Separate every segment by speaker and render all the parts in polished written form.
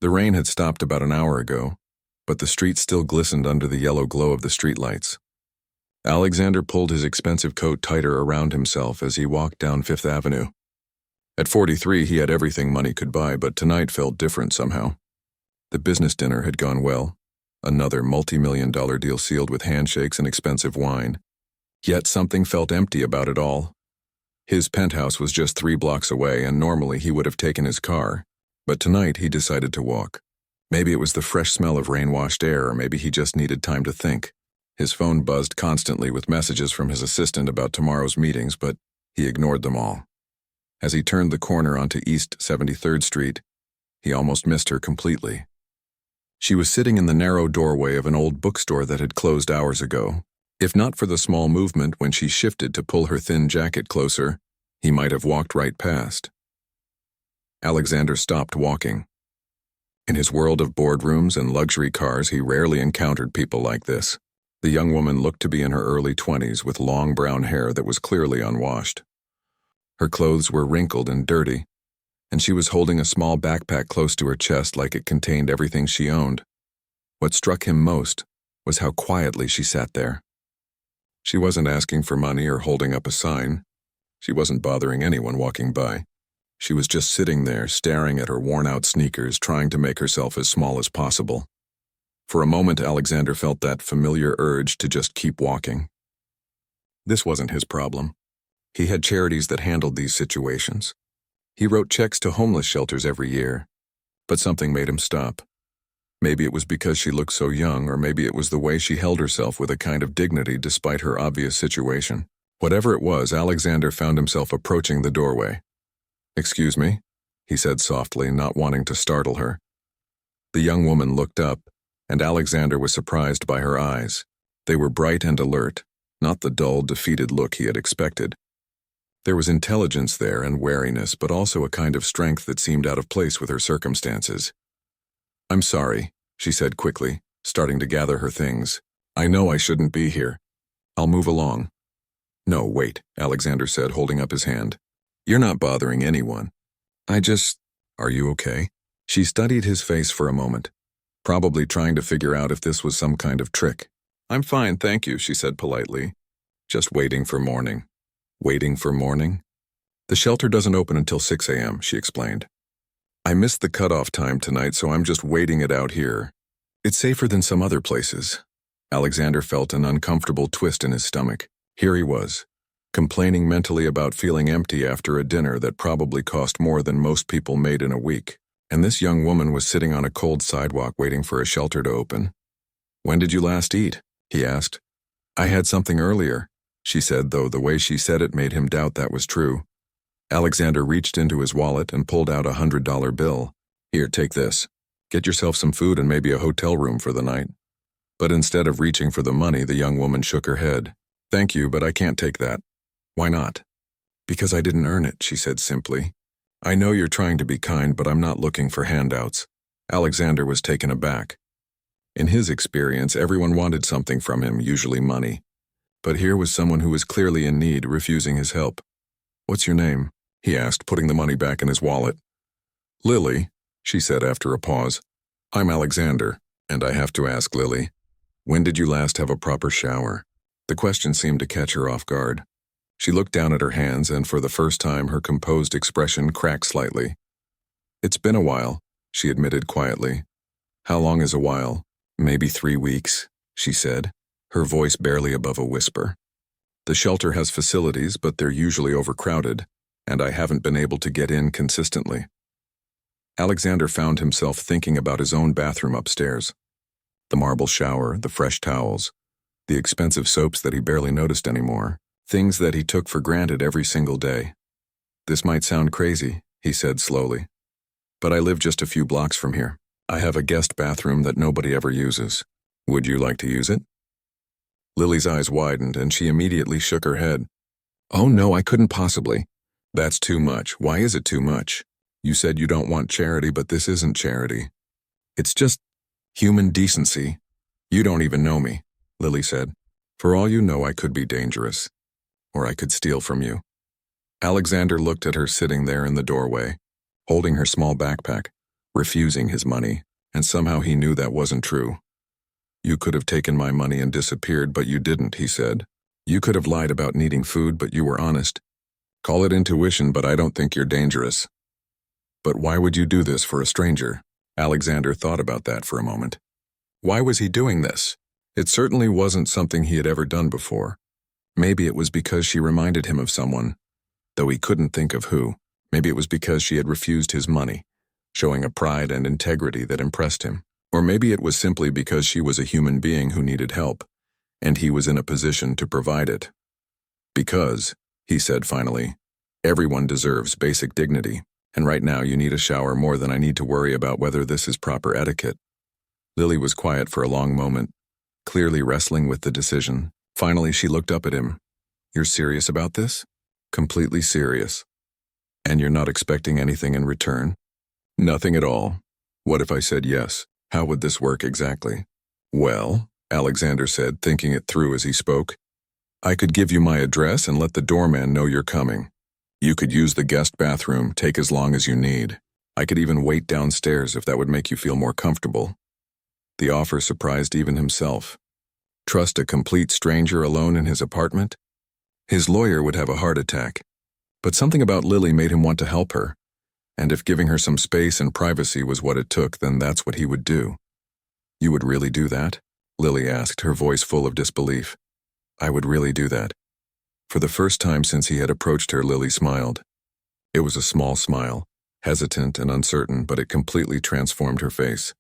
Speaker 1: The rain had stopped about an hour ago, but the street still glistened under the yellow glow of the streetlights. Alexander pulled his expensive coat tighter around himself as he walked down Fifth Avenue. At 43, he had everything money could buy, but tonight felt different somehow. The business dinner had gone well, another multi-million-dollar deal sealed with handshakes and expensive wine. Yet something felt empty about it all. His penthouse was just 3 blocks away, and normally he would have taken his car, but tonight he decided to walk. Maybe it was the fresh smell of rain-washed air, or maybe he just needed time to think. His phone buzzed constantly with messages from his assistant about tomorrow's meetings, but he ignored them all. As he turned the corner onto East 73rd Street, he almost missed her completely. She was sitting in the narrow doorway of an old bookstore that had closed hours ago. If not for the small movement when she shifted to pull her thin jacket closer, he might have walked right past. Alexander stopped walking. In his world of boardrooms and luxury cars, he rarely encountered people like this. The young woman looked to be in her early 20s with long brown hair that was clearly unwashed. Her clothes were wrinkled and dirty, and she was holding a small backpack close to her chest like it contained everything she owned. What struck him most was how quietly she sat there. She wasn't asking for money or holding up a sign. She wasn't bothering anyone walking by. She was just sitting there, staring at her worn-out sneakers, trying to make herself as small as possible. For a moment, Alexander felt that familiar urge to just keep walking. This wasn't his problem. He had charities that handled these situations. He wrote checks to homeless shelters every year, but something made him stop. Maybe it was because she looked so young, or maybe it was the way she held herself with a kind of dignity despite her obvious situation. Whatever it was, Alexander found himself approaching the doorway. "Excuse me," he said softly, not wanting to startle her. The young woman looked up, and Alexander was surprised by her eyes. They were bright and alert, not the dull, defeated look he had expected. There was intelligence there and wariness, but also a kind of strength that seemed out of place with her circumstances. "I'm sorry," she said quickly, starting to gather her things. "I know I shouldn't be here. I'll move along." "No, wait," Alexander said, holding up his hand. "You're not bothering anyone. Are you okay?" She studied his face for a moment, probably trying to figure out if this was some kind of trick. "I'm fine, thank you," she said politely. "Just waiting for morning." "Waiting for morning?" "The shelter doesn't open until 6 a.m., she explained. "I missed the cutoff time tonight, so I'm just waiting it out here. It's safer than some other places." Alexander felt an uncomfortable twist in his stomach. Here he was, complaining mentally about feeling empty after a dinner that probably cost more than most people made in a week. And this young woman was sitting on a cold sidewalk waiting for a shelter to open. "When did you last eat?" he asked. "I had something earlier," she said, though the way she said it made him doubt that was true. Alexander reached into his wallet and pulled out a $100 bill. "Here, take this. Get yourself some food and maybe a hotel room for the night." But instead of reaching for the money, the young woman shook her head. "Thank you, but I can't take that." "Why not?" "Because I didn't earn it," she said simply. "I know you're trying to be kind, but I'm not looking for handouts." Alexander was taken aback. In his experience, everyone wanted something from him, usually money. But here was someone who was clearly in need, refusing his help. "What's your name?" he asked, putting the money back in his wallet. "Lily," she said after a pause. "I'm Alexander, and I have to ask, Lily, when did you last have a proper shower?" The question seemed to catch her off guard. She looked down at her hands, and for the first time her composed expression cracked slightly. "It's been a while," she admitted quietly. "How long is a while?" "Maybe 3 weeks," she said, her voice barely above a whisper. "The shelter has facilities, but they're usually overcrowded, and I haven't been able to get in consistently." Alexander found himself thinking about his own bathroom upstairs. The marble shower, the fresh towels, the expensive soaps that he barely noticed anymore, things that he took for granted every single day. "This might sound crazy," he said slowly, "but I live just a few blocks from here. I have a guest bathroom that nobody ever uses. Would you like to use it?" Lily's eyes widened, and she immediately shook her head. "Oh no, I couldn't possibly." "That's too much. Why is it too much? You said you don't want charity, but this isn't charity. It's just human decency." "You don't even know me," Lily said. "For all you know, I could be dangerous. Or I could steal from you." Alexander looked at her sitting there in the doorway, holding her small backpack, refusing his money, and somehow he knew that wasn't true. "You could have taken my money and disappeared, but you didn't," he said. "You could have lied about needing food, but you were honest. Call it intuition, but I don't think you're dangerous." But why would you do this for a stranger? Alexander thought about that for a moment. Why was he doing this? It certainly wasn't something he had ever done before. Maybe it was because she reminded him of someone, though he couldn't think of who. Maybe it was because she had refused his money, showing a pride and integrity that impressed him. Or maybe it was simply because she was a human being who needed help, and he was in a position to provide it. "Because," he said finally, "everyone deserves basic dignity, and right now you need a shower more than I need to worry about whether this is proper etiquette." Lily was quiet for a long moment, clearly wrestling with the decision. Finally, she looked up at him. "You're serious about this?" "Completely serious." "And you're not expecting anything in return?" "Nothing at all." "What if I said yes? How would this work exactly?" "Well," Alexander said, thinking it through as he spoke, "I could give you my address and let the doorman know you're coming. You could use the guest bathroom, take as long as you need. I could even wait downstairs if that would make you feel more comfortable." The offer surprised even himself. Trust a complete stranger alone in his apartment? His lawyer would have a heart attack. But something about Lily made him want to help her. And if giving her some space and privacy was what it took, then that's what he would do. "You would really do that?" Lily asked, her voice full of disbelief. "I would really do that." For the first time since he had approached her, Lily smiled. It was a small smile, hesitant and uncertain, but it completely transformed her face.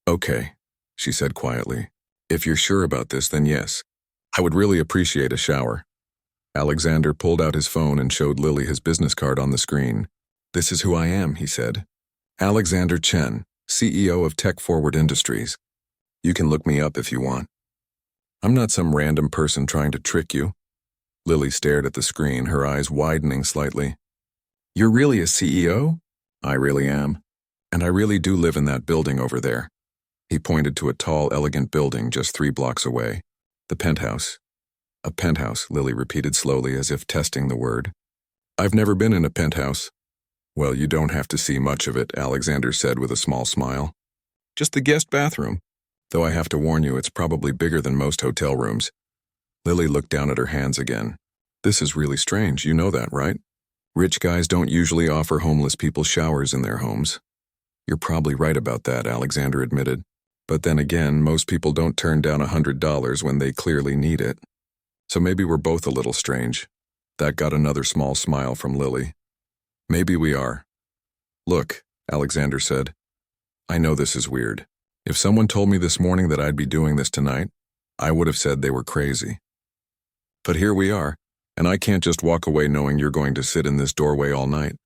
Speaker 1: "Okay," she said quietly. "If you're sure about this, then yes. I would really appreciate a shower." Alexander pulled out his phone and showed Lily his business card on the screen. "This is who I am," he said. "Alexander Chen, CEO of Tech Forward Industries. You can look me up if you want. I'm not some random person trying to trick you." Lily stared at the screen, her eyes widening slightly. "You're really a CEO?" "I really am. And I really do live in that building over there." He pointed to a tall, elegant building just 3 blocks away. "The penthouse." "A penthouse," Lily repeated slowly as if testing the word. "I've never been in a penthouse." "Well, you don't have to see much of it," Alexander said with a small smile. "Just the guest bathroom. Though I have to warn you, it's probably bigger than most hotel rooms." Lily looked down at her hands again. "This is really strange, you know that, right? Rich guys don't usually offer homeless people showers in their homes." "You're probably right about that," Alexander admitted. "But then again, most people don't turn down $100 when they clearly need it. So maybe we're both a little strange." That got another small smile from Lily. "Maybe we are." "Look," Alexander said, "I know this is weird. If someone told me this morning that I'd be doing this tonight, I would have said they were crazy. But here we are, and I can't just walk away knowing you're going to sit in this doorway all night.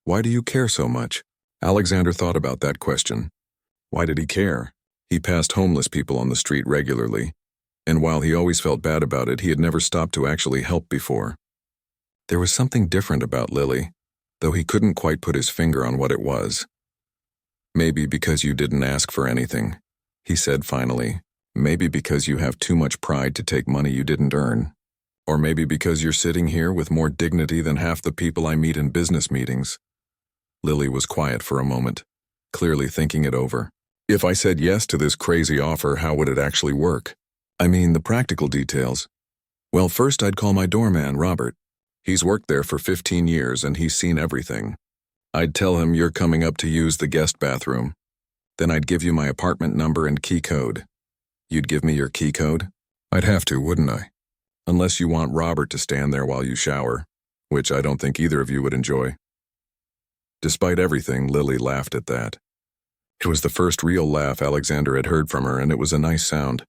Speaker 1: Why do you care so much?" Alexander thought about that question. Why did he care? He passed homeless people on the street regularly, and while he always felt bad about it, he had never stopped to actually help before. There was something different about Lily, though he couldn't quite put his finger on what it was. "Maybe because you didn't ask for anything," he said finally. "Maybe because you have too much pride to take money you didn't earn. Or maybe because you're sitting here with more dignity than half the people I meet in business meetings." Lily was quiet for a moment, clearly thinking it over. "If I said yes to this crazy offer, how would it actually work? I mean, the practical details. Well, first I'd call my doorman, Robert. He's worked there for 15 years and he's seen everything. I'd tell him you're coming up to use the guest bathroom. Then I'd give you my apartment number and key code. You'd give me your key code?" "I'd have to, wouldn't I? Unless you want Robert to stand there while you shower, which I don't think either of you would enjoy." Despite everything, Lily laughed at that. It was the first real laugh Alexander had heard from her, and it was a nice sound.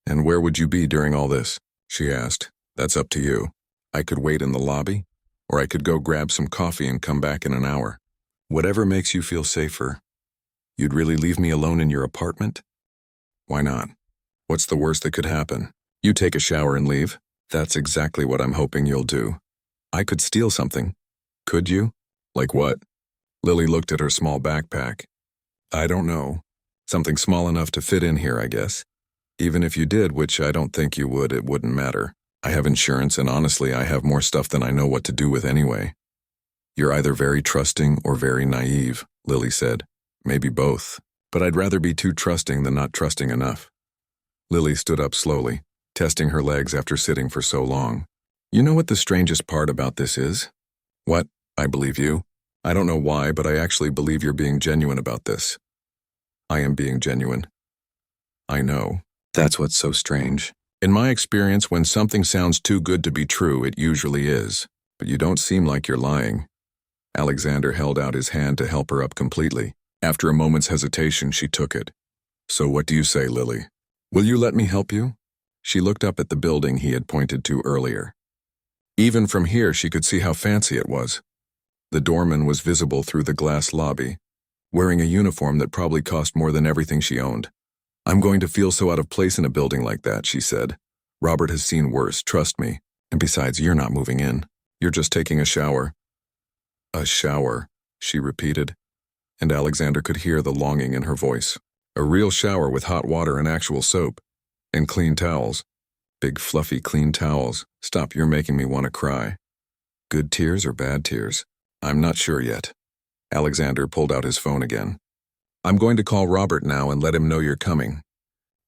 Speaker 1: "And where would you be during all this?" she asked. "That's up to you. I could wait in the lobby, or I could go grab some coffee and come back in an hour. Whatever makes you feel safer." "You'd really leave me alone in your apartment?" "Why not? What's the worst that could happen? You take a shower and leave." "That's exactly what I'm hoping you'll do." "I could steal something." "Could you? Like what?" Lily looked at her small backpack. "I don't know. Something small enough to fit in here, I guess. Even if you did, which I don't think you would, it wouldn't matter. I have insurance, and honestly, I have more stuff than I know what to do with anyway." "You're either very trusting or very naive," Lily said. Maybe both, but I'd rather be too trusting than not trusting enough. Lily stood up slowly, testing her legs after sitting for so long. You know what the strangest part about this is? What? I believe you. I don't know why, but I actually believe you're being genuine about this. I am being genuine. I know. That's what's so strange. In my experience, when something sounds too good to be true, it usually is. But you don't seem like you're lying. Alexander held out his hand to help her up completely. After a moment's hesitation, she took it. So what do you say, Lily? Will you let me help you? She looked up at the building he had pointed to earlier. Even from here, she could see how fancy it was. The doorman was visible through the glass lobby, wearing a uniform that probably cost more than everything she owned. I'm going to feel so out of place in a building like that, she said. Robert has seen worse, trust me. And besides, you're not moving in. You're just taking a shower. A shower, she repeated, and Alexander could hear the longing in her voice. A real shower with hot water and actual soap. And clean towels. Big fluffy clean towels. Stop, you're making me want to cry. Good tears or bad tears? I'm not sure yet. Alexander pulled out his phone again. I'm going to call Robert now and let him know you're coming.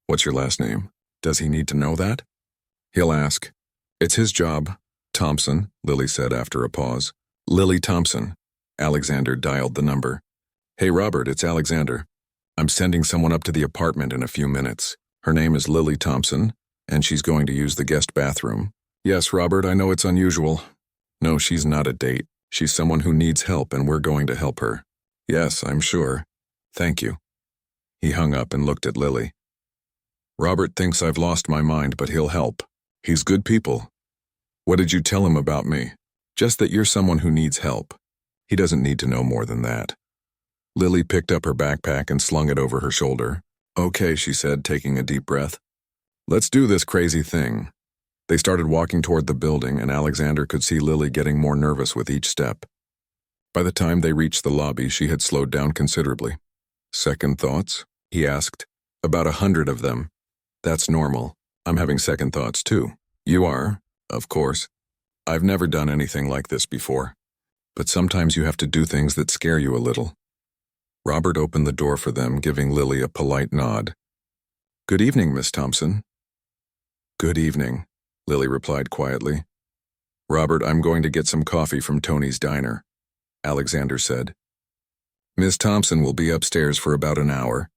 Speaker 1: What's your last name? Does he need to know that? He'll ask. It's his job. Thompson, Lily said after a pause. Lily Thompson. Alexander dialed the number. Hey Robert, it's Alexander. I'm sending someone up to the apartment in a few minutes. Her name is Lily Thompson, and she's going to use the guest bathroom. Yes, Robert, I know it's unusual. No, she's not a date. She's someone who needs help, and we're going to help her. Yes, I'm sure. Thank you. He hung up and looked at Lily. Robert thinks I've lost my mind, but he'll help. He's good people. What did you tell him about me? Just that you're someone who needs help. He doesn't need to know more than that. Lily picked up her backpack and slung it over her shoulder. Okay, she said, taking a deep breath. Let's do this crazy thing. They started walking toward the building, and Alexander could see Lily getting more nervous with each step. By the time they reached the lobby, she had slowed down considerably. Second thoughts? He asked. About 100 of them. That's normal. I'm having second thoughts too. You are, of course. I've never done anything like this before. But sometimes you have to do things that scare you a little. Robert opened the door for them, giving Lily a polite nod. Good evening, Miss Thompson. Good evening, Lily replied quietly. Robert, I'm going to get some coffee from Tony's diner, Alexander said. Miss Thompson will be upstairs for about an hour.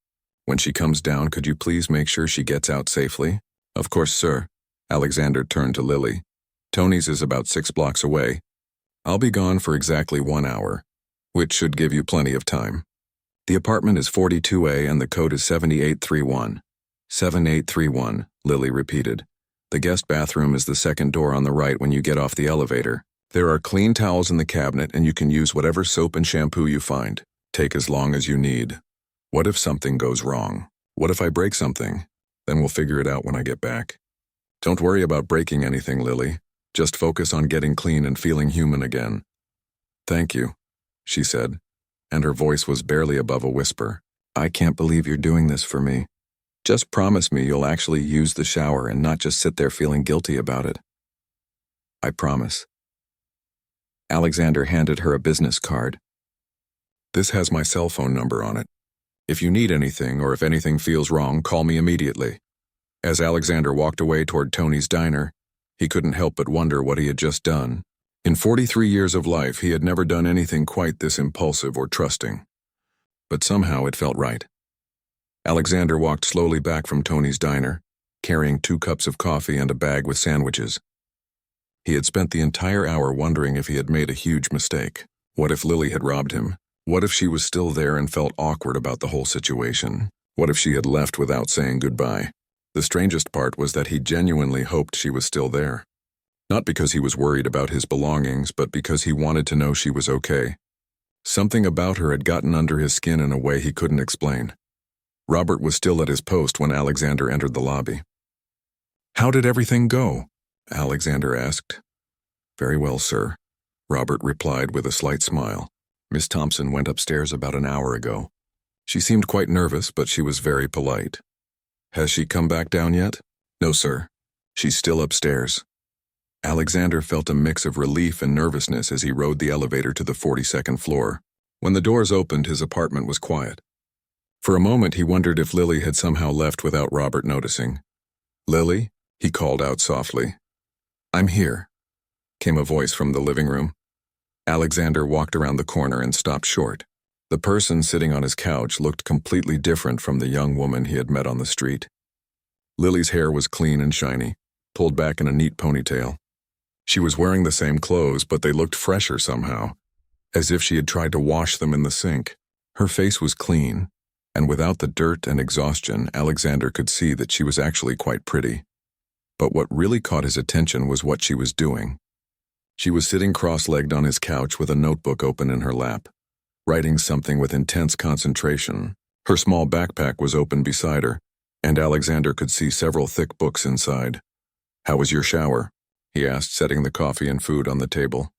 Speaker 1: When she comes down, could you please make sure she gets out safely? Of course, sir. Alexander turned to Lily. Tony's is about 6 blocks away. I'll be gone for exactly 1 hour, which should give you plenty of time. The apartment is 42A and the code is 7831. 7831, Lily repeated. The guest bathroom is the second door on the right when you get off the elevator. There are clean towels in the cabinet and you can use whatever soap and shampoo you find. Take as long as you need. What if something goes wrong? What if I break something? Then we'll figure it out when I get back. Don't worry about breaking anything, Lily. Just focus on getting clean and feeling human again. Thank you, she said, and her voice was barely above a whisper. I can't believe you're doing this for me. Just promise me you'll actually use the shower and not just sit there feeling guilty about it. I promise. Alexander handed her a business card. This has my cell phone number on it. If you need anything or if anything feels wrong, call me immediately. As Alexander walked away toward Tony's diner, he couldn't help but wonder what he had just done. In 43 years of life, he had never done anything quite this impulsive or trusting. But somehow it felt right. Alexander walked slowly back from Tony's diner, carrying 2 cups of coffee and a bag with sandwiches. He had spent the entire hour wondering if he had made a huge mistake. What if Lily had robbed him? What if she was still there and felt awkward about the whole situation? What if she had left without saying goodbye? The strangest part was that he genuinely hoped she was still there. Not because he was worried about his belongings, but because he wanted to know she was okay. Something about her had gotten under his skin in a way he couldn't explain. Robert was still at his post when Alexander entered the lobby. How did everything go? Alexander asked. Very well, sir, Robert replied with a slight smile. Miss Thompson went upstairs about an hour ago. She seemed quite nervous, but she was very polite. Has she come back down yet? No, sir. She's still upstairs. Alexander felt a mix of relief and nervousness as he rode the elevator to the 42nd floor. When the doors opened, his apartment was quiet. For a moment, he wondered if Lily had somehow left without Robert noticing. "Lily?" he called out softly. "I'm here," came a voice from the living room. Alexander walked around the corner and stopped short. The person sitting on his couch looked completely different from the young woman he had met on the street. Lily's hair was clean and shiny, pulled back in a neat ponytail. She was wearing the same clothes, but they looked fresher somehow, as if she had tried to wash them in the sink. Her face was clean, and without the dirt and exhaustion, Alexander could see that she was actually quite pretty. But what really caught his attention was what she was doing. She was sitting cross-legged on his couch with a notebook open in her lap, writing something with intense concentration. Her small backpack was open beside her, and Alexander could see several thick books inside. "How was your shower?" he asked, setting the coffee and food on the table.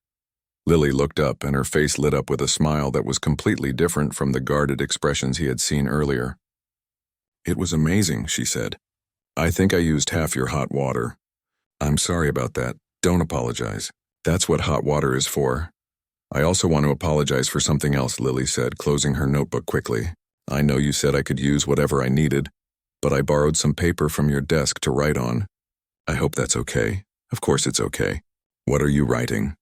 Speaker 1: Lily looked up, and her face lit up with a smile that was completely different from the guarded expressions he had seen earlier. "It was amazing," she said. "I think I used half your hot water." "I'm sorry about that. Don't apologize. That's what hot water is for." "I also want to apologize for something else," Lily said, closing her notebook quickly. "I know you said I could use whatever I needed, but I borrowed some paper from your desk to write on. I hope that's okay." "Of course it's okay. What are you writing?"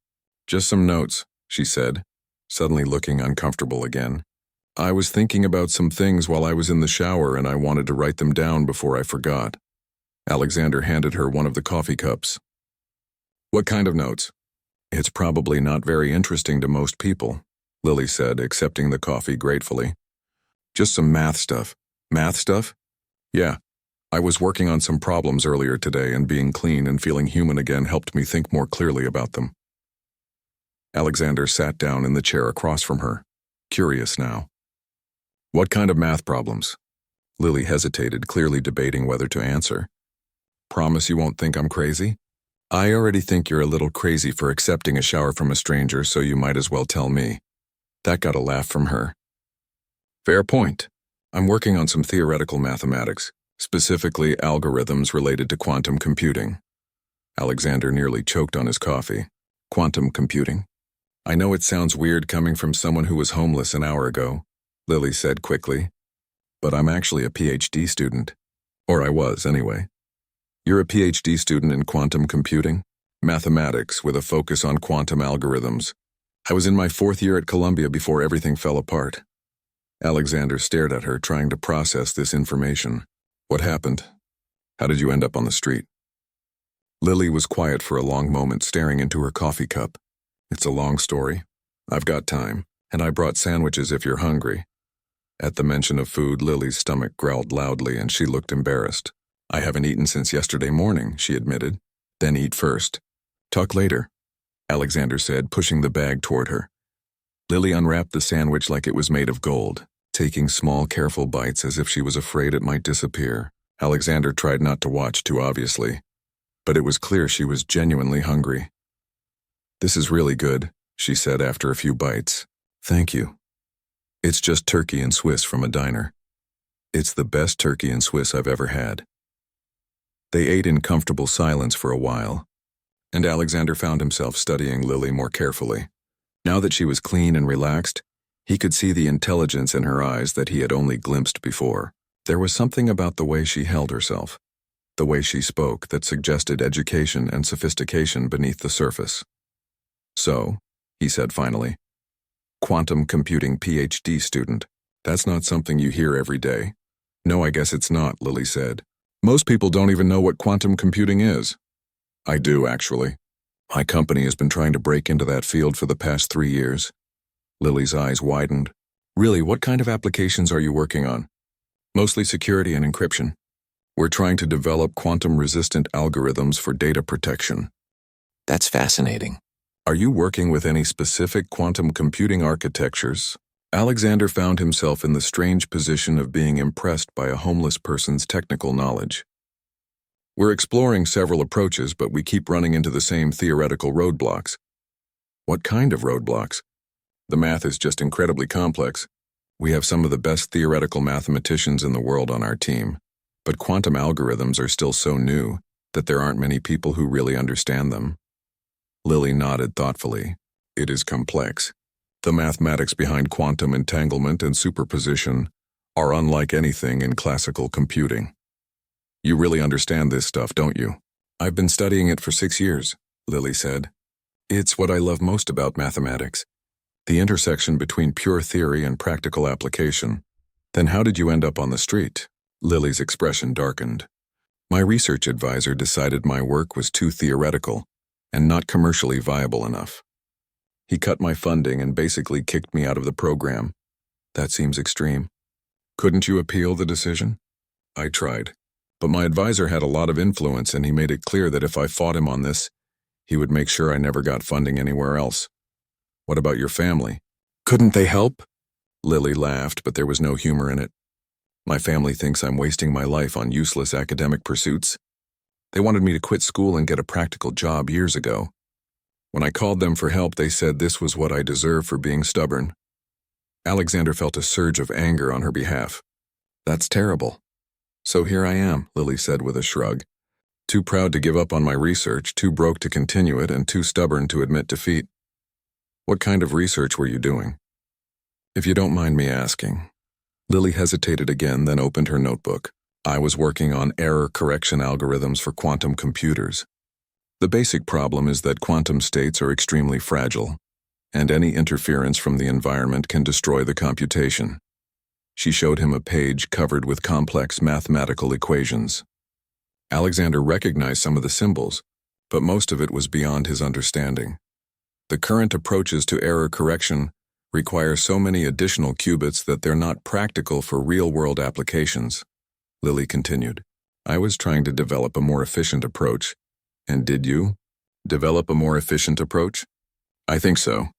Speaker 1: "Just some notes," she said, suddenly looking uncomfortable again. "I was thinking about some things while I was in the shower, and I wanted to write them down before I forgot." Alexander handed her one of the coffee cups. "What kind of notes?" "It's probably not very interesting to most people," Lily said, accepting the coffee gratefully. "Just some math stuff." "Math stuff?" "Yeah. I was working on some problems earlier today, and being clean and feeling human again helped me think more clearly about them." Alexander sat down in the chair across from her, curious now. "What kind of math problems?" Lily hesitated, clearly debating whether to answer. "Promise you won't think I'm crazy?" "I already think you're a little crazy for accepting a shower from a stranger, so you might as well tell me." That got a laugh from her. "Fair point. I'm working on some theoretical mathematics, specifically algorithms related to quantum computing." Alexander nearly choked on his coffee. "Quantum computing? I know it sounds weird coming from someone who was homeless an hour ago," Lily said quickly, "but I'm actually a PhD student. Or I was, anyway." "You're a PhD student in quantum computing?" "Mathematics, with a focus on quantum algorithms. I was in my 4th year at Columbia before everything fell apart." Alexander stared at her, trying to process this information. "What happened? How did you end up on the street?" Lily was quiet for a long moment, staring into her coffee cup. "It's a long story. I've got time, and I brought sandwiches if you're hungry." At the mention of food, Lily's stomach growled loudly, and she looked embarrassed. "I haven't eaten since yesterday morning," she admitted. "Then eat first." "Talk later," Alexander said, pushing the bag toward her. Lily unwrapped the sandwich like it was made of gold, taking small, careful bites as if she was afraid it might disappear. Alexander tried not to watch too obviously, but it was clear she was genuinely hungry. "This is really good," she said after a few bites. "Thank you. It's just turkey and Swiss from a diner. It's the best turkey and Swiss I've ever had." They ate in comfortable silence for a while, and Alexander found himself studying Lily more carefully. Now that she was clean and relaxed, he could see the intelligence in her eyes that he had only glimpsed before. There was something about the way she held herself, the way she spoke, that suggested education and sophistication beneath the surface. "So," he said finally, "quantum computing PhD student. That's not something you hear every day." "No, I guess it's not," Lily said. "Most people don't even know what quantum computing is." "I do, actually. My company has been trying to break into that field for the past 3 years. Lily's eyes widened. "Really, what kind of applications are you working on?" "Mostly security and encryption. We're trying to develop quantum-resistant algorithms for data protection." "That's fascinating. Are you working with any specific quantum computing architectures?" Alexander found himself in the strange position of being impressed by a homeless person's technical knowledge. "We're exploring several approaches, but we keep running into the same theoretical roadblocks." "What kind of roadblocks?" "The math is just incredibly complex. We have some of the best theoretical mathematicians in the world on our team, but quantum algorithms are still so new that there aren't many people who really understand them." Lily nodded thoughtfully. "It is complex. The mathematics behind quantum entanglement and superposition are unlike anything in classical computing. You really understand this stuff, don't you? I've been studying it for 6 years, Lily said. It's what I love most about mathematics, the intersection between pure theory and practical application. Then how did you end up on the street? Lily's expression darkened. My research advisor decided my work was too theoretical and not commercially viable enough. He cut my funding and basically kicked me out of the program. That seems extreme. Couldn't you appeal the decision? I tried, but my advisor had a lot of influence and he made it clear that if I fought him on this, he would make sure I never got funding anywhere else. What about your family? Couldn't they help? Lily laughed, but there was no humor in it. My family thinks I'm wasting my life on useless academic pursuits. They wanted me to quit school and get a practical job years ago. When I called them for help, they said this was what I deserved for being stubborn. Alexander felt a surge of anger on her behalf. That's terrible. So here I am, Lily said with a shrug. Too proud to give up on my research, too broke to continue it, and too stubborn to admit defeat. What kind of research were you doing? If you don't mind me asking. Lily hesitated again, then opened her notebook. I was working on error correction algorithms for quantum computers. The basic problem is that quantum states are extremely fragile, and any interference from the environment can destroy the computation. She showed him a page covered with complex mathematical equations. Alexander recognized some of the symbols, but most of it was beyond his understanding. The current approaches to error correction require so many additional qubits that they're not practical for real-world applications. Lily continued, I was trying to develop a more efficient approach. And did you? Develop a more efficient approach? I think so,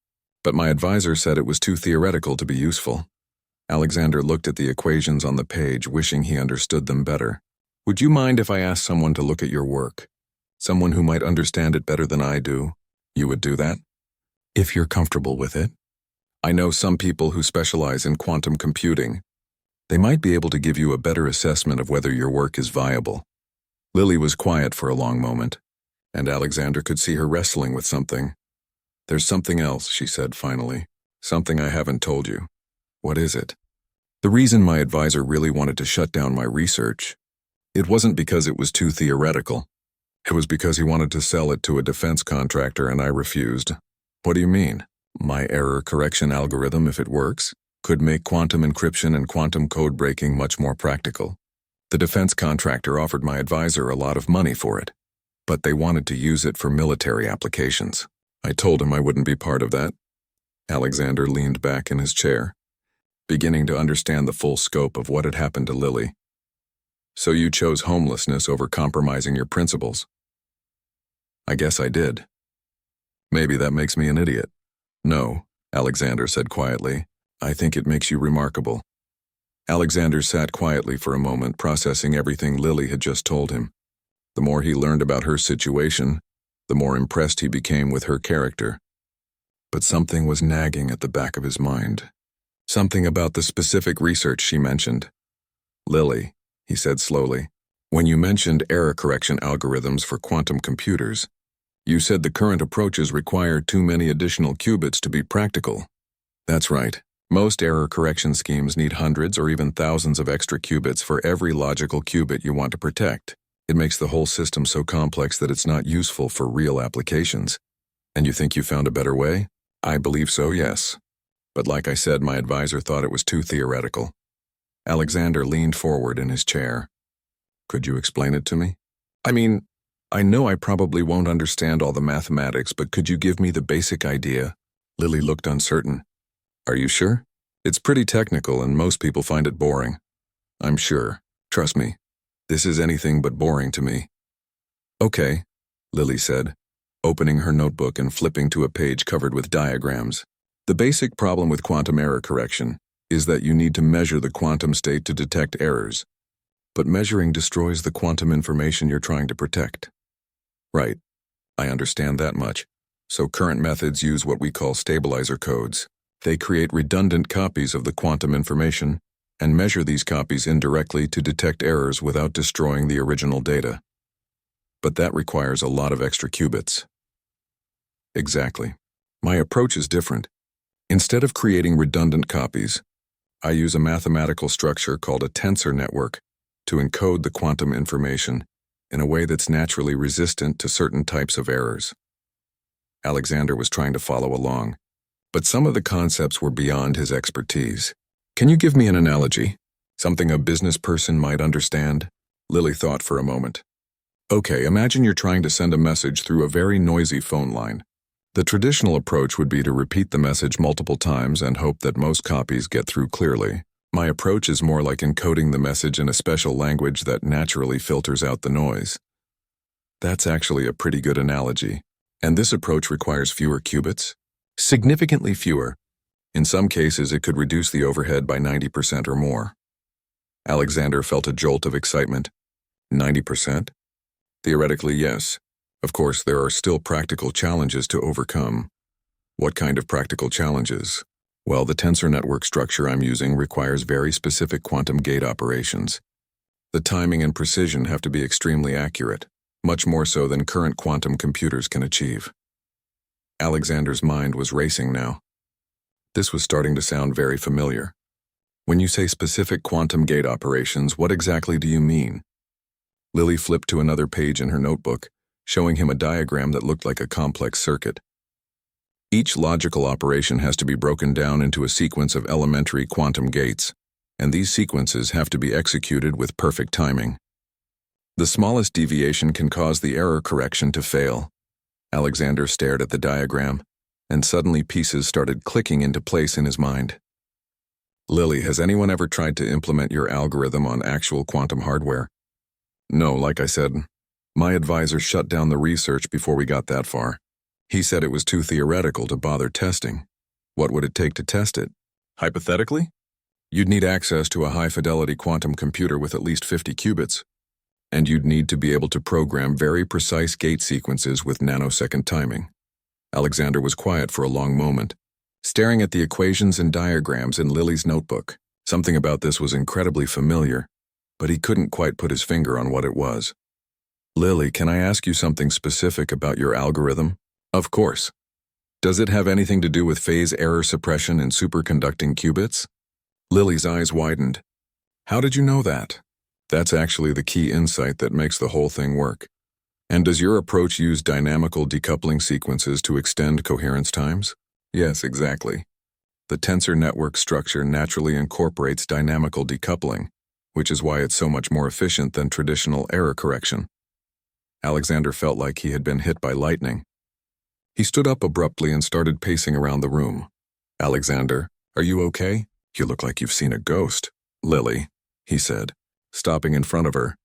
Speaker 1: but my advisor said it was too theoretical to be useful. Alexander looked at the equations on the page, wishing he understood them better. Would you mind if I asked someone to look at your work? Someone who might understand it better than I do? You would do that? If you're comfortable with it. I know some people who specialize in quantum computing. They might be able to give you a better assessment of whether your work is viable. Lily was quiet for a long moment, and Alexander could see her wrestling with something. There's something else, she said finally. Something I haven't told you. What is it? The reason my advisor really wanted to shut down my research, it wasn't because it was too theoretical. It was because he wanted to sell it to a defense contractor and I refused. What do you mean? My error correction algorithm, if it works, could make quantum encryption and quantum code breaking much more practical. The defense contractor offered my advisor a lot of money for it, but they wanted to use it for military applications. I told him I wouldn't be part of that. Alexander leaned back in his chair, beginning to understand the full scope of what had happened to Lily. So you chose homelessness over compromising your principles? I guess I did. Maybe that makes me an idiot. No, Alexander said quietly. I think it makes you remarkable. Alexander sat quietly for a moment, processing everything Lily had just told him. The more he learned about her situation, the more impressed he became with her character. But something was nagging at the back of his mind. Something about the specific research she mentioned. Lily, he said slowly, when you mentioned error correction algorithms for quantum computers, you said the current approaches require too many additional qubits to be practical. That's right. Most error correction schemes need hundreds or even thousands of extra qubits for every logical qubit you want to protect. It makes the whole system so complex that it's not useful for real applications. And you think you found a better way? I believe so, yes. But like I said, my advisor thought it was too theoretical. Alexander leaned forward in his chair. Could you explain it to me? I know I probably won't understand all the mathematics, but could you give me the basic idea? Lily looked uncertain. Are you sure? It's pretty technical and most people find it boring. I'm sure. Trust me. This is anything but boring to me. Okay, Lily said, opening her notebook and flipping to a page covered with diagrams. The basic problem with quantum error correction is that you need to measure the quantum state to detect errors. But measuring destroys the quantum information you're trying to protect. Right. I understand that much. So current methods use what we call stabilizer codes. They create redundant copies of the quantum information and measure these copies indirectly to detect errors without destroying the original data. But that requires a lot of extra qubits. Exactly. My approach is different. Instead of creating redundant copies, I use a mathematical structure called a tensor network to encode the quantum information in a way that's naturally resistant to certain types of errors. Alexander was trying to follow along, but some of the concepts were beyond his expertise. Can you give me an analogy? Something a business person might understand? Lily thought for a moment. Okay, imagine you're trying to send a message through a very noisy phone line. The traditional approach would be to repeat the message multiple times and hope that most copies get through clearly. My approach is more like encoding the message in a special language that naturally filters out the noise. That's actually a pretty good analogy. And this approach requires fewer qubits? Significantly fewer. In some cases, it could reduce the overhead by 90% or more. Alexander felt a jolt of excitement. 90%? Theoretically, yes. Of course, there are still practical challenges to overcome. What kind of practical challenges? Well, the tensor network structure I'm using requires very specific quantum gate operations. The timing and precision have to be extremely accurate, much more so than current quantum computers can achieve. Alexander's mind was racing now. This was starting to sound very familiar. When you say specific quantum gate operations, what exactly do you mean? Lily flipped to another page in her notebook, showing him a diagram that looked like a complex circuit. Each logical operation has to be broken down into a sequence of elementary quantum gates, and these sequences have to be executed with perfect timing. The smallest deviation can cause the error correction to fail. Alexander stared at the diagram, and suddenly pieces started clicking into place in his mind. Lily, has anyone ever tried to implement your algorithm on actual quantum hardware? No, like I said, my advisor shut down the research before we got that far. He said it was too theoretical to bother testing. What would it take to test it? Hypothetically? You'd need access to a high-fidelity quantum computer with at least 50 qubits, and you'd need to be able to program very precise gate sequences with nanosecond timing. Alexander was quiet for a long moment, staring at the equations and diagrams in Lily's notebook. Something about this was incredibly familiar, but he couldn't quite put his finger on what it was. Lily, can I ask you something specific about your algorithm? Of course. Does it have anything to do with phase error suppression and superconducting qubits? Lily's eyes widened. How did you know that? That's actually the key insight that makes the whole thing work. And does your approach use dynamical decoupling sequences to extend coherence times? Yes, exactly. The tensor network structure naturally incorporates dynamical decoupling, which is why it's so much more efficient than traditional error correction. Alexander felt like he had been hit by lightning. He stood up abruptly and started pacing around the room. Alexander, are you okay? You look like you've seen a ghost. Lily, he said, stopping in front of her.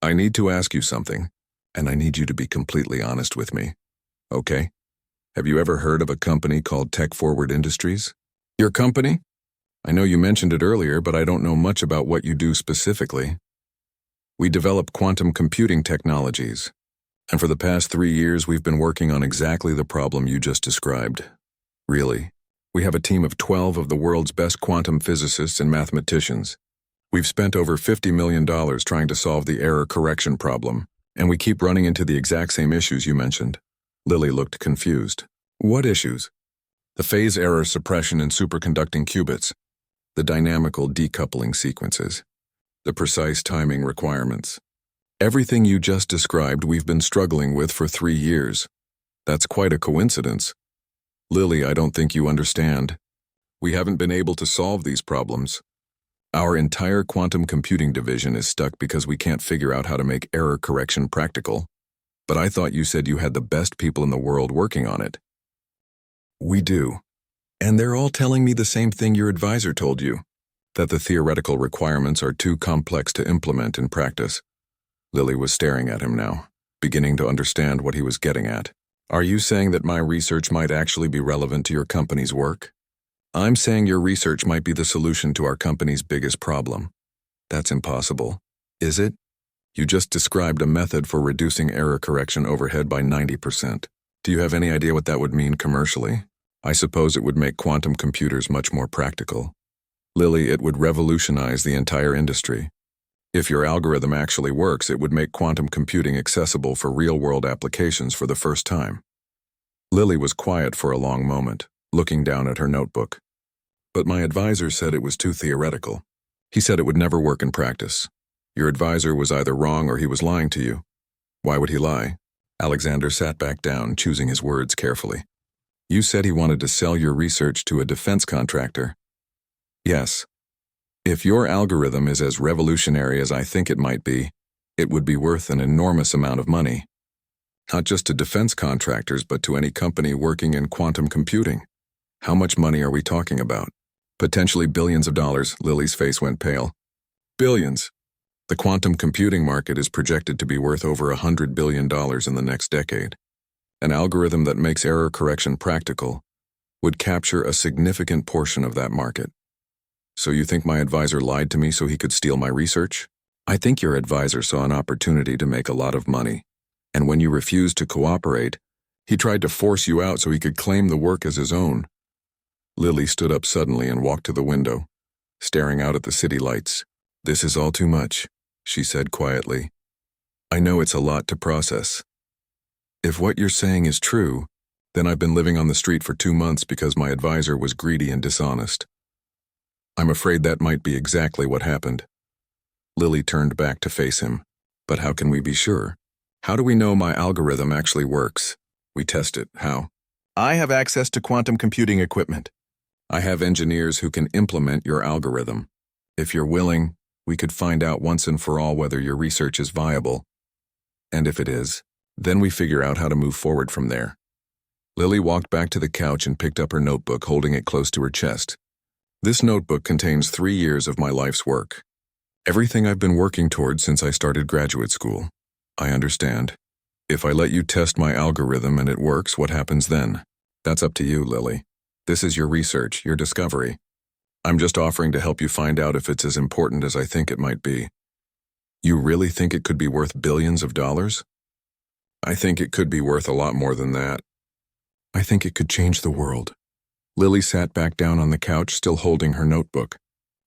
Speaker 1: I need to ask you something, and I need you to be completely honest with me. Okay? Have you ever heard of a company called Tech Forward Industries? Your company? I know you mentioned it earlier, but I don't know much about what you do specifically. We develop quantum computing technologies, and for the past 3 years we've been working on exactly the problem you just described. Really, we have a team of 12 of the world's best quantum physicists and mathematicians. We've spent over $50 million trying to solve the error correction problem, and we keep running into the exact same issues you mentioned. Lily looked confused. What issues? The phase error suppression and superconducting qubits, the dynamical decoupling sequences, the precise timing requirements. Everything you just described we've been struggling with for 3 years. That's quite a coincidence. Lily, I don't think you understand. We haven't been able to solve these problems. Our entire quantum computing division is stuck because we can't figure out how to make error correction practical. But I thought you said you had the best people in the world working on it. We do. And they're all telling me the same thing your advisor told you, that the theoretical requirements are too complex to implement in practice. Lily was staring at him now, beginning to understand what he was getting at. Are you saying that my research might actually be relevant to your company's work? I'm saying your research might be the solution to our company's biggest problem. That's impossible. Is it? You just described a method for reducing error correction overhead by 90%. Do you have any idea what that would mean commercially? I suppose it would make quantum computers much more practical. Lily, it would revolutionize the entire industry. If your algorithm actually works, it would make quantum computing accessible for real-world applications for the first time. Lily was quiet for a long moment, looking down at her notebook. But my advisor said it was too theoretical. He said it would never work in practice. Your advisor was either wrong or he was lying to you. Why would he lie? Alexander sat back down, choosing his words carefully. You said he wanted to sell your research to a defense contractor. Yes. If your algorithm is as revolutionary as I think it might be, it would be worth an enormous amount of money. Not just to defense contractors, but to any company working in quantum computing. How much money are we talking about? Potentially billions of dollars. Lily's face went pale. Billions. The quantum computing market is projected to be worth over $100 billion in the next decade. An algorithm that makes error correction practical would capture a significant portion of that market. So you think my advisor lied to me so he could steal my research? I think your advisor saw an opportunity to make a lot of money. And when you refused to cooperate, he tried to force you out so he could claim the work as his own. Lily stood up suddenly and walked to the window, staring out at the city lights. This is all too much, she said quietly. I know it's a lot to process. If what you're saying is true, then I've been living on the street for 2 months because my advisor was greedy and dishonest. I'm afraid that might be exactly what happened. Lily turned back to face him. But how can we be sure? How do we know my algorithm actually works? We test it. How? I have access to quantum computing equipment. I have engineers who can implement your algorithm. If you're willing, we could find out once and for all whether your research is viable. And if it is, then we figure out how to move forward from there. Lily walked back to the couch and picked up her notebook, holding it close to her chest. This notebook contains 3 years of my life's work. Everything I've been working towards since I started graduate school. I understand. If I let you test my algorithm and it works, what happens then? That's up to you, Lily. This is your research, your discovery. I'm just offering to help you find out if it's as important as I think it might be. You really think it could be worth billions of dollars? I think it could be worth a lot more than that. I think it could change the world. Lily sat back down on the couch, still holding her notebook.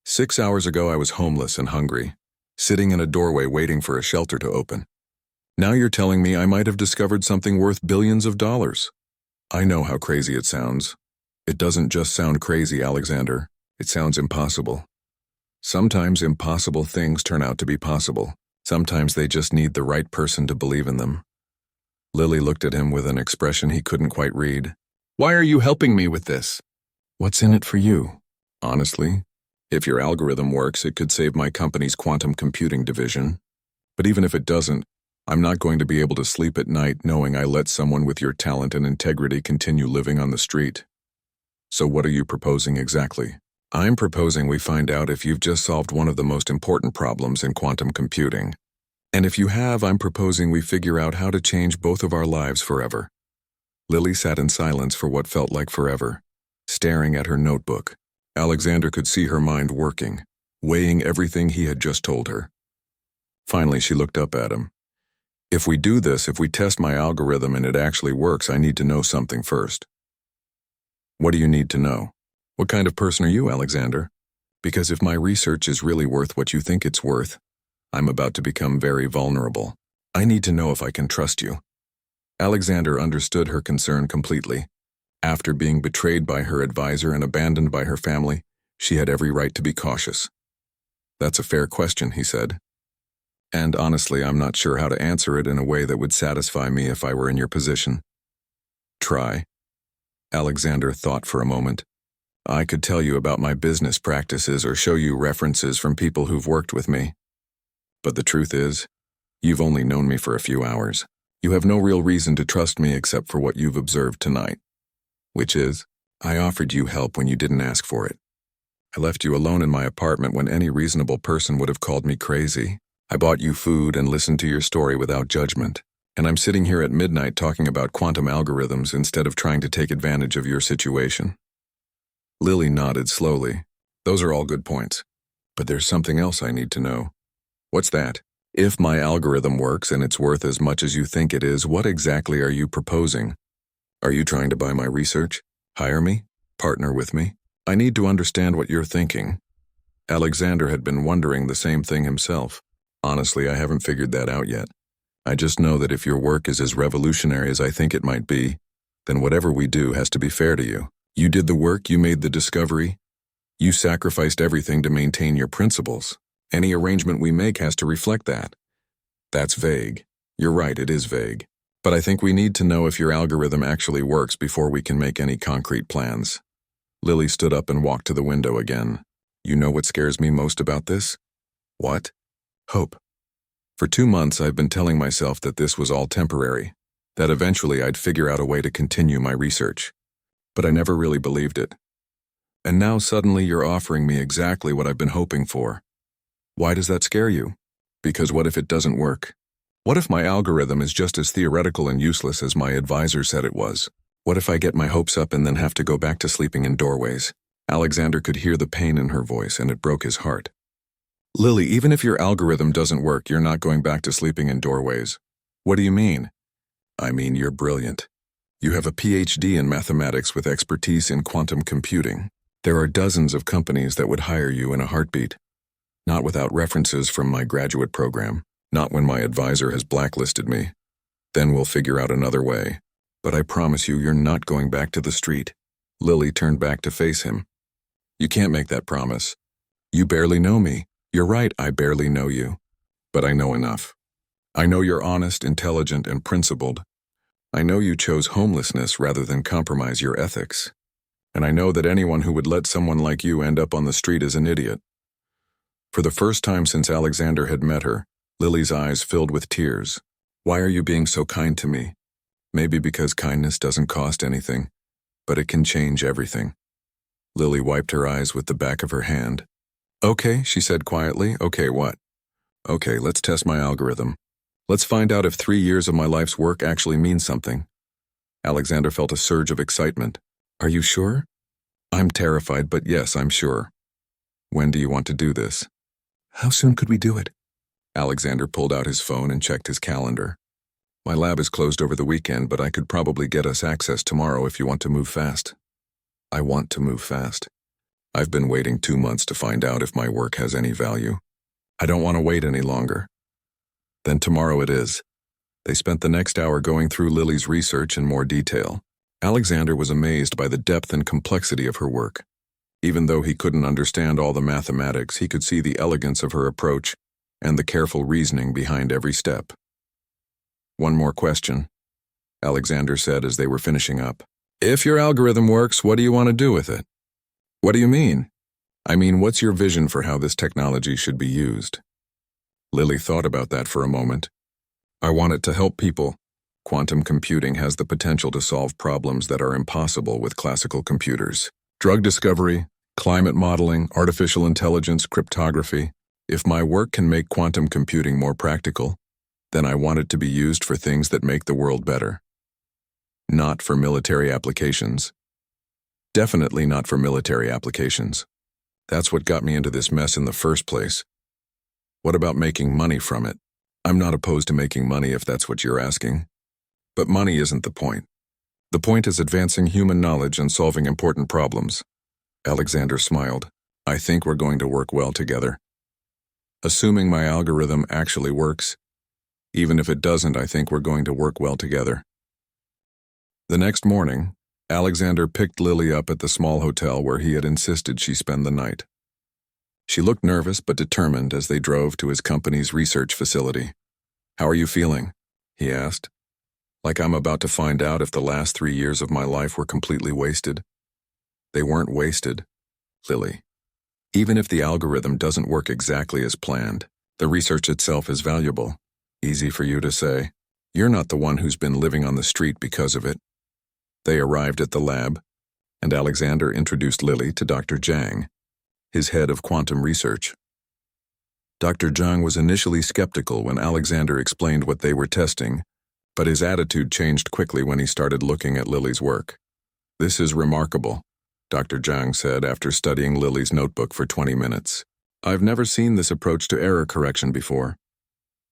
Speaker 1: 6 hours ago I was homeless and hungry, sitting in a doorway waiting for a shelter to open. Now you're telling me I might have discovered something worth billions of dollars. I know how crazy it sounds. It doesn't just sound crazy, Alexander. It sounds impossible. Sometimes impossible things turn out to be possible. Sometimes they just need the right person to believe in them. Lily looked at him with an expression he couldn't quite read. Why are you helping me with this? What's in it for you? Honestly, if your algorithm works, it could save my company's quantum computing division. But even if it doesn't, I'm not going to be able to sleep at night knowing I let someone with your talent and integrity continue living on the street. So what are you proposing exactly? I'm proposing we find out if you've just solved one of the most important problems in quantum computing. And if you have, I'm proposing we figure out how to change both of our lives forever. Lily sat in silence for what felt like forever, staring at her notebook. Alexander could see her mind working, weighing everything he had just told her. Finally, she looked up at him. If we do this, if we test my algorithm and it actually works, I need to know something first. What do you need to know? What kind of person are you, Alexander? Because if my research is really worth what you think it's worth, I'm about to become very vulnerable. I need to know if I can trust you. Alexander understood her concern completely. After being betrayed by her advisor and abandoned by her family, she had every right to be cautious. That's a fair question, he said. And honestly, I'm not sure how to answer it in a way that would satisfy me if I were in your position. Try. Alexander thought for a moment. I could tell you about my business practices or show you references from people who've worked with me. But the truth is, you've only known me for a few hours. You have no real reason to trust me except for what you've observed tonight. Which is, I offered you help when you didn't ask for it. I left you alone in my apartment when any reasonable person would have called me crazy. I bought you food and listened to your story without judgment. And I'm sitting here at midnight talking about quantum algorithms instead of trying to take advantage of your situation. Lily nodded slowly. Those are all good points. But there's something else I need to know. What's that? If my algorithm works and it's worth as much as you think it is, what exactly are you proposing? Are you trying to buy my research? Hire me? Partner with me? I need to understand what you're thinking. Alexander had been wondering the same thing himself. Honestly, I haven't figured that out yet. I just know that if your work is as revolutionary as I think it might be, then whatever we do has to be fair to you. You did the work, you made the discovery. You sacrificed everything to maintain your principles. Any arrangement we make has to reflect that. That's vague. You're right, it is vague. But I think we need to know if your algorithm actually works before we can make any concrete plans. Lily stood up and walked to the window again. You know what scares me most about this? What? Hope. For 2 months I've been telling myself that this was all temporary, that eventually I'd figure out a way to continue my research. But I never really believed it. And now suddenly you're offering me exactly what I've been hoping for. Why does that scare you? Because what if it doesn't work? What if my algorithm is just as theoretical and useless as my advisor said it was? What if I get my hopes up and then have to go back to sleeping in doorways? Alexander could hear the pain in her voice, and it broke his heart. Lily, even if your algorithm doesn't work, you're not going back to sleeping in doorways. What do you mean? I mean, you're brilliant. You have a PhD in mathematics with expertise in quantum computing. There are dozens of companies that would hire you in a heartbeat. Not without references from my graduate program. Not when my advisor has blacklisted me. Then we'll figure out another way. But I promise you, you're not going back to the street. Lily turned back to face him. You can't make that promise. You barely know me. You're right, I barely know you. But I know enough. I know you're honest, intelligent, and principled. I know you chose homelessness rather than compromise your ethics. And I know that anyone who would let someone like you end up on the street is an idiot. For the first time since Alexander had met her, Lily's eyes filled with tears. Why are you being so kind to me? Maybe because kindness doesn't cost anything, but it can change everything. Lily wiped her eyes with the back of her hand. Okay, she said quietly. Okay, what? Okay, let's test my algorithm. Let's find out if 3 years of my life's work actually means something. Alexander felt a surge of excitement. Are you sure? I'm terrified, but yes, I'm sure. When do you want to do this? How soon could we do it? Alexander pulled out his phone and checked his calendar. My lab is closed over the weekend, but I could probably get us access tomorrow if you want to move fast. I want to move fast. I've been waiting 2 months to find out if my work has any value. I don't want to wait any longer. Then tomorrow it is. They spent the next hour going through Lily's research in more detail. Alexander was amazed by the depth and complexity of her work. Even though he couldn't understand all the mathematics, he could see the elegance of her approach and the careful reasoning behind every step. One more question, Alexander said as they were finishing up. If your algorithm works, what do you want to do with it? What do you mean? I mean, what's your vision for how this technology should be used? Lily thought about that for a moment. I want it to help people. Quantum computing has the potential to solve problems that are impossible with classical computers. Drug discovery, climate modeling, artificial intelligence, cryptography. If my work can make quantum computing more practical, then I want it to be used for things that make the world better. Not for military applications. Definitely not for military applications. That's what got me into this mess in the first place. What about making money from it? I'm not opposed to making money if that's what you're asking. But money isn't the point. The point is advancing human knowledge and solving important problems. Alexander smiled. I think we're going to work well together. Assuming my algorithm actually works. Even if it doesn't, I think we're going to work well together. The next morning, Alexander picked Lily up at the small hotel where he had insisted she spend the night. She looked nervous but determined as they drove to his company's research facility. How are you feeling? He asked. Like I'm about to find out if the last 3 years of my life were completely wasted. They weren't wasted, Lily. Even if the algorithm doesn't work exactly as planned, the research itself is valuable. Easy for you to say. You're not the one who's been living on the street because of it. They arrived at the lab, and Alexander introduced Lily to Dr. Zhang, his head of quantum research. Dr. Zhang was initially skeptical when Alexander explained what they were testing, but his attitude changed quickly when he started looking at Lily's work. This is remarkable, Dr. Zhang said after studying Lily's notebook for 20 minutes. I've never seen this approach to error correction before.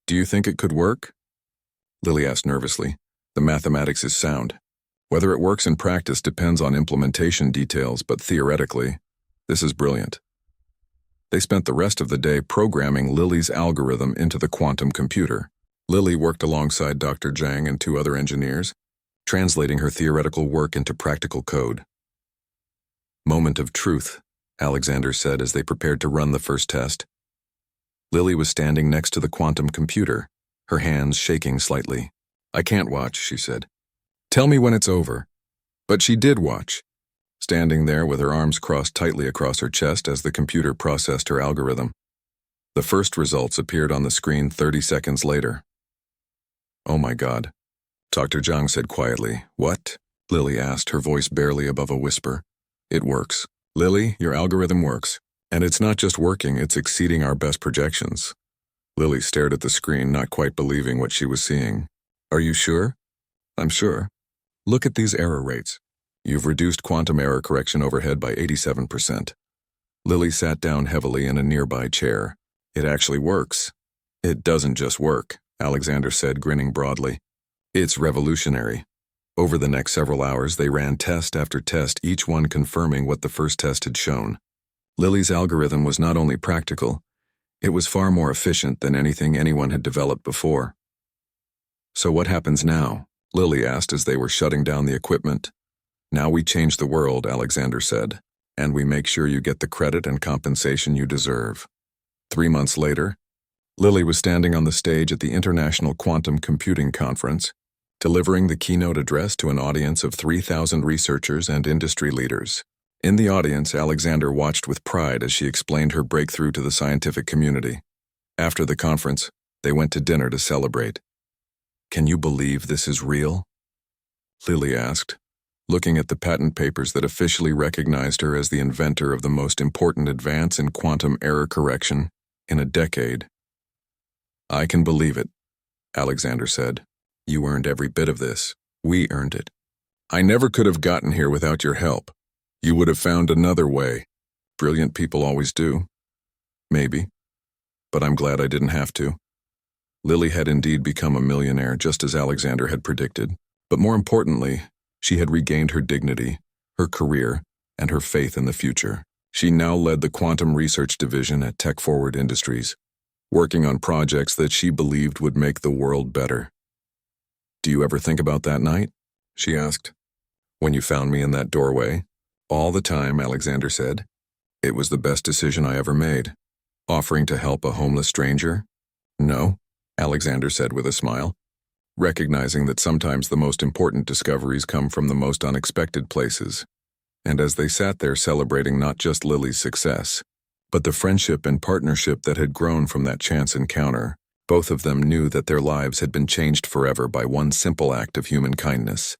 Speaker 1: Do you think it could work? Lily asked nervously. The mathematics is sound. Whether it works in practice depends on implementation details, but theoretically, this is brilliant. They spent the rest of the day programming Lily's algorithm into the quantum computer. Lily worked alongside Dr. Zhang and 2 other engineers, translating her theoretical work into practical code. Moment of truth. Alexander said as they prepared to run the first test. Lily was standing next to the quantum computer, her hands shaking slightly. "I can't watch," she said. "Tell me when it's over." But she did watch, standing there with her arms crossed tightly across her chest as the computer processed her algorithm. The first results appeared on the screen 30 seconds later. "Oh my God," Dr. Zhang said quietly. "What?" Lily asked, her voice barely above a whisper. "It works. Lily, your algorithm works. And it's not just working, it's exceeding our best projections." Lily stared at the screen, not quite believing what she was seeing. "Are you sure?" "I'm sure. Look at these error rates. You've reduced quantum error correction overhead by 87%. Lily sat down heavily in a nearby chair. "It actually works." "It doesn't just work," Alexander said, grinning broadly. "It's revolutionary." Over the next several hours, they ran test after test, each one confirming what the first test had shown. Lily's algorithm was not only practical, it was far more efficient than anything anyone had developed before. "So what happens now?" Lily asked as they were shutting down the equipment. "Now we change the world," Alexander said, "and we make sure you get the credit and compensation you deserve." 3 months later, Lily was standing on the stage at the International Quantum Computing Conference, delivering the keynote address to an audience of 3,000 researchers and industry leaders. In the audience, Alexander watched with pride as she explained her breakthrough to the scientific community. After the conference, they went to dinner to celebrate. "Can you believe this is real?" Lily asked, looking at the patent papers that officially recognized her as the inventor of the most important advance in quantum error correction in a decade. "I can believe it," Alexander said. "You earned every bit of this. We earned it. I never could have gotten here without your help. You would have found another way. Brilliant people always do. Maybe. But I'm glad I didn't have to." Lily had indeed become a millionaire, just as Alexander had predicted. But more importantly, she had regained her dignity, her career, and her faith in the future. She now led the quantum research division at Tech Forward Industries, working on projects that she believed would make the world better. "Do you ever think about that night?" she asked. "When you found me in that doorway?" "All the time," Alexander said. "It was the best decision I ever made." "Offering to help a homeless stranger?" "No," Alexander said with a smile, recognizing that sometimes the most important discoveries come from the most unexpected places. And as they sat there celebrating not just Lily's success, but the friendship and partnership that had grown from that chance encounter, both of them knew that their lives had been changed forever by one simple act of human kindness.